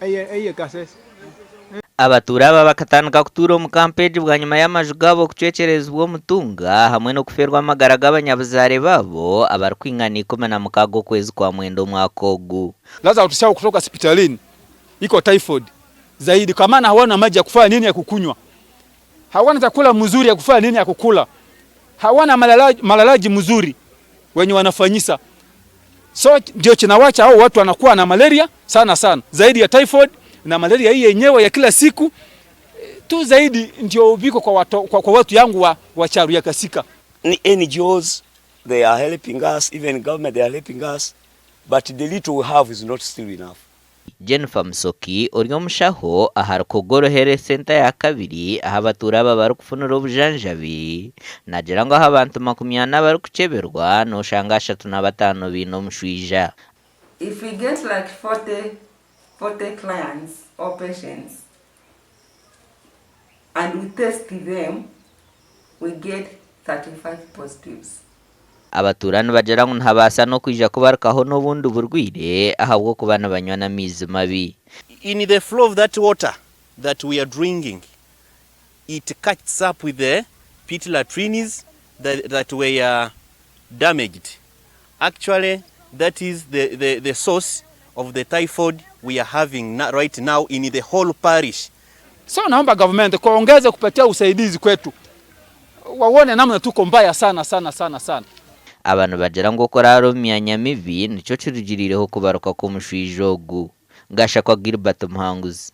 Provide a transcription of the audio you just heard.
eye kasese abaturaba bakatandika kutura mu kampeji bwa nyuma y'amaju gabo kucecerezwa mutunga hamwe no kuferwa amagara g'abanyabuzare babo abarkwingana 16 kwezi kwa mwendo mwaka ogu. Lazima tushao kutoka hospitalini iko typhoid zaidi, kwa maana hawana maji ya kufanya nini ya kukunywa, hawana chakula mzuri ya kufanya nini ya kukula, hawana malalaji mzuri wenye wanafanyisa. So ndio chinawacha hao watu wanakuwa na malaria sana zaidi ya typhoid na malaria hii yenyewe ya kila siku tu zaidi ndio biko kwa watu yangu wa charu ya Kasika. NGOs, they are helping us, even government they are helping us, but the little we have is not still enough. Jennifer Musoki uri omushaho ahari kugorohere center ya kabiri aha baturaba bari kufunura obujanjabi nagira ngo abantu 20 bari kuceberwa no shanga 35 bino Omushwija. If we get like 40 clients or patients and we test them, we get 35 positives. Abaturani bagira ngo ntabasa no kwija kubarkaho n'obundi burwire ahabwo kubana banywa na mizi mabi. In the flow of that water that we are drinking, it catches up with the pit latrines that were damaged. Actually, that is the source of the typhoid we are having right now in the whole parish. So naomba government kuongeza kupatia usaidizi kwetu, waone namna tuko mbaya sana. Abantu bagira ngo koraro myanya mibi nico cirugirireho kubaruka ko Omushwija ogu ngasha kwa Gilbert Muhanguzi.